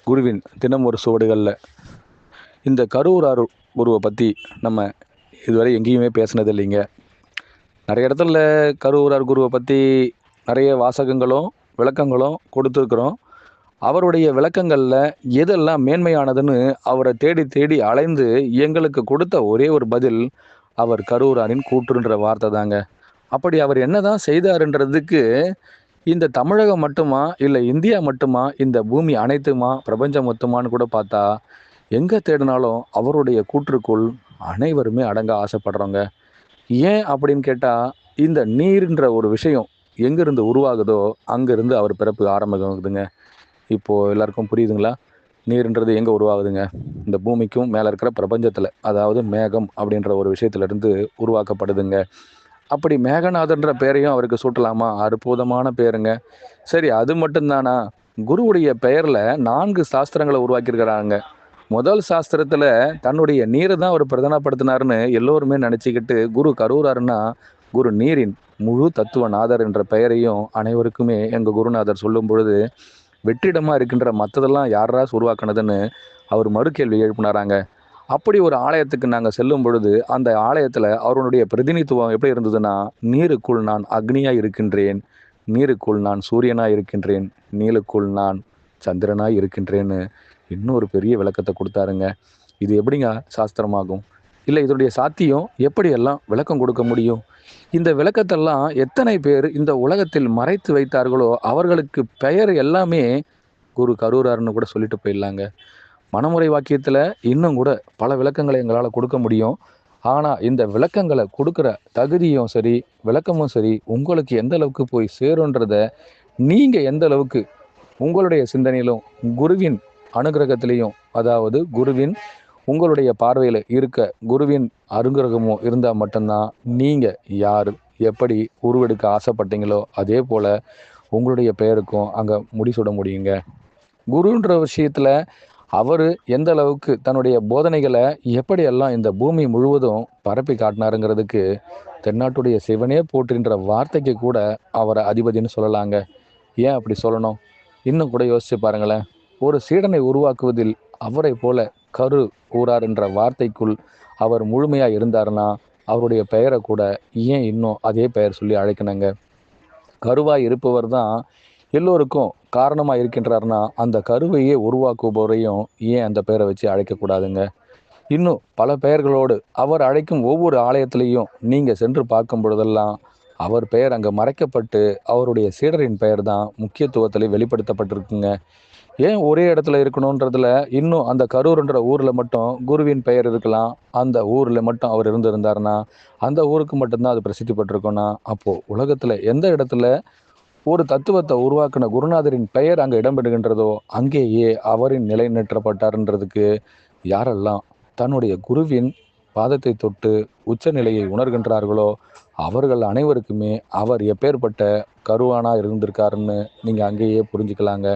குருவின் தினம் ஒரு சுவடுகளில் இந்த கருவூரார் குருவை பற்றி நம்ம இதுவரை எங்கேயுமே பேசினது இல்லைங்க. நிறைய இடத்துல கருவூரார் குருவை பற்றி நிறைய வாசகங்களும் விளக்கங்களும் கொடுத்துருக்குறோம். அவருடைய விளக்கங்களில் எதெல்லாம் மேன்மையானதுன்னு அவரை தேடி தேடி அலைந்து எங்களுக்கு கொடுத்த ஒரே ஒரு பதில் அவர் கருவூராரின் கூற்றுன்ற வார்த்தை தாங்க. அப்படி அவர் என்னதான் செய்தாருன்றதுக்கு இந்த தமிழகம் மட்டுமா, இல்லை இந்தியா மட்டுமா, இந்த பூமி அனைத்துமா, பிரபஞ்சம் மொத்தமான்னு கூட பார்த்தா எங்கே தேடினாலும் அவருடைய கூற்றுக்குள் அனைவருமே அடங்க ஆசைப்படுறோங்க. ஏன் அப்படின்னு கேட்டால், இந்த நீர்ன்ற ஒரு விஷயம் எங்கேருந்து உருவாகுதோ அங்கேருந்து அவர் பிறப்பு ஆரம்பமாகுதுங்க. இப்போது எல்லாருக்கும் புரியுதுங்களா? நீர்ன்றது எங்கே உருவாகுதுங்க? இந்த பூமிக்கும் மேலே இருக்கிற பிரபஞ்சத்தில், அதாவது மேகம் அப்படின்ற ஒரு விஷயத்துலேருந்து உருவாக்கப்படுதுங்க. அப்படி மேகநாதன்ற பேரையும் அவருக்கு சூட்டலாமா? அற்புதமான பேருங்க. சரி, அது மட்டும்தானா? குருவுடைய பெயரில் 4 சாஸ்திரங்களை உருவாக்கியிருக்கிறாங்க. முதல் சாஸ்திரத்தில் தன்னுடைய நீரை தான் அவர் பிரதானப்படுத்தினார்னு எல்லோருமே நினச்சிக்கிட்டு குரு கருவூராருன்னா குரு நீரின் முழு தத்துவநாதர் என்ற பெயரையும் அனைவருக்குமே எங்கள் குருநாதர் சொல்லும் பொழுது வெற்றிடமாக இருக்கின்ற மற்றதெல்லாம் யாரா உருவாக்குனதுன்னு அவர் மறுகேள்வி எழுப்பினாராங்க. அப்படி ஒரு ஆலயத்துக்கு நாங்கள் செல்லும் பொழுது அந்த ஆலயத்தில் அவருடைய பிரதிநிதித்துவம் எப்படி இருந்ததுன்னா, நீருக்குள் நான் அக்னியாக இருக்கின்றேன், நீருக்குள் நான் சூரியனாக இருக்கின்றேன், நீருக்குள் நான் சந்திரனாக இருக்கின்றேன்னு இன்னொரு பெரிய விளக்கத்தை கொடுத்தாருங்க. இது எப்படிங்க சாஸ்திரமாகும்? இல்லை இதனுடைய சாத்தியம் எப்படியெல்லாம் விளக்கம் கொடுக்க முடியும்? இந்த விளக்கத்தெல்லாம் எத்தனை பேர் இந்த உலகத்தில் மறைத்து வைத்தார்களோ அவர்களுக்கு பெயர் எல்லாமே குரு கரூரார்னு கூட சொல்லிட்டு போயிடலாங்க. மனமுறை வாக்கியத்தில் இன்னும் கூட பல விளக்கங்களை எங்களால் கொடுக்க முடியும். ஆனால் இந்த விளக்கங்களை கொடுக்குற தகுதியும் சரி, விளக்கமும் சரி, உங்களுக்கு எந்த அளவுக்கு போய் சேருன்றத நீங்கள் எந்த அளவுக்கு உங்களுடைய சிந்தனையிலும் குருவின் அனுகிரகத்திலையும், அதாவது குருவின் உங்களுடைய பார்வையில் இருக்க குருவின் அனுகிரகமும் இருந்தால் மட்டும்தான் நீங்கள் யார் எப்படி உருவெடுக்க ஆசைப்பட்டீங்களோ அதே போல் உங்களுடைய பெயருக்கும் அங்கே முடிசூட முடியுங்க. குருன்ற விஷயத்தில் அவர் எந்த அளவுக்கு தன்னுடைய போதனைகளை எப்படியெல்லாம் இந்த பூமி முழுவதும் பரப்பி காட்டினாருங்கிறதுக்கு தென்னாட்டுடைய சிவனே போற்றுன்ற வார்த்தைக்கு கூட அவரை அதிபதினு சொல்லலாங்க. ஏன் அப்படி சொல்லணும்? இன்னும் கூட யோசிச்சு பாருங்களேன். ஒரு சீடனை உருவாக்குவதில் அவரை போல கரு ஊரார் என்ற வார்த்தைக்குள் அவர் முழுமையாக இருந்தார்னா அவருடைய பெயரை கூட ஏன் இன்னும் அதே பெயர் சொல்லி அழைக்கணுங்க? கருவாய் இருப்பவர் தான் எல்லோருக்கும் காரணமாக இருக்கின்றார்னா அந்த கருவையே உருவாக்குபவரையும் ஏன் அந்த பெயரை வச்சு அழைக்கக்கூடாதுங்க? இன்னும் பல பெயர்களோடு அவர் அழைக்கும் ஒவ்வொரு ஆலயத்திலையும் நீங்கள் சென்று பார்க்கும் பொழுதெல்லாம் அவர் பெயர் அங்கே மறைக்கப்பட்டு அவருடைய சீடரின் பெயர் தான் முக்கியத்துவத்தில் வெளிப்படுத்தப்பட்டிருக்குங்க. ஏன் ஒரே இடத்துல இருக்கணுன்றதுல இன்னும் அந்த கரூர்ன்ற ஊரில் மட்டும் குருவின் பெயர் இருக்கலாம், அந்த ஊரில் மட்டும் அவர் இருந்திருந்தாருன்னா அந்த ஊருக்கு மட்டும்தான் அது பிரசித்தி பட்டிருக்குன்னா, அப்போது உலகத்தில் எந்த இடத்துல ஒரு தத்துவத்தை உருவாக்கின குருநாதரின் பெயர் அங்கே இடம்பெறுகின்றதோ அங்கேயே அவரின் நிலைநிறுத்தப்பட்டார்ன்றதுக்கு யாரெல்லாம் தன்னுடைய குருவின் பாதத்தை தொட்டு உச்சநிலையை உணர்கின்றார்களோ அவர்கள் அனைவருக்குமே அவர் எப்பேற்பட்ட கருவானா இருந்திருக்காருன்னு நீங்கள் அங்கேயே புரிஞ்சுக்கலாங்க.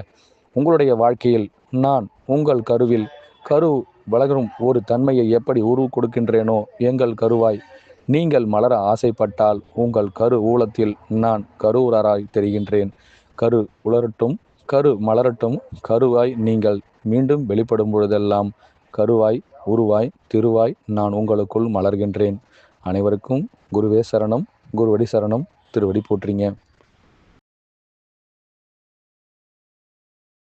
உங்களுடைய வாழ்க்கையில் நான் உங்கள் கருவில் கரு வளரும் ஒரு தன்மையை எப்படி உருவு கொடுக்கின்றேனோ எங்கள் கருவாய் நீங்கள் மலர ஆசைப்பட்டால் உங்கள் கரு ஊலத்தில் நான் கருவுராராய் தெரிகின்றேன். கரு உலரட்டும், கரு மலரட்டும், கருவாய் நீங்கள் மீண்டும் வெளிப்படும் பொழுதெல்லாம் கருவாய் உருவாய் திருவாய் நான் உங்களுக்குள் மலர்கின்றேன். அனைவருக்கும் குருவே சரணம், குருவடி சரணம், திருவடி போற்றிங்க.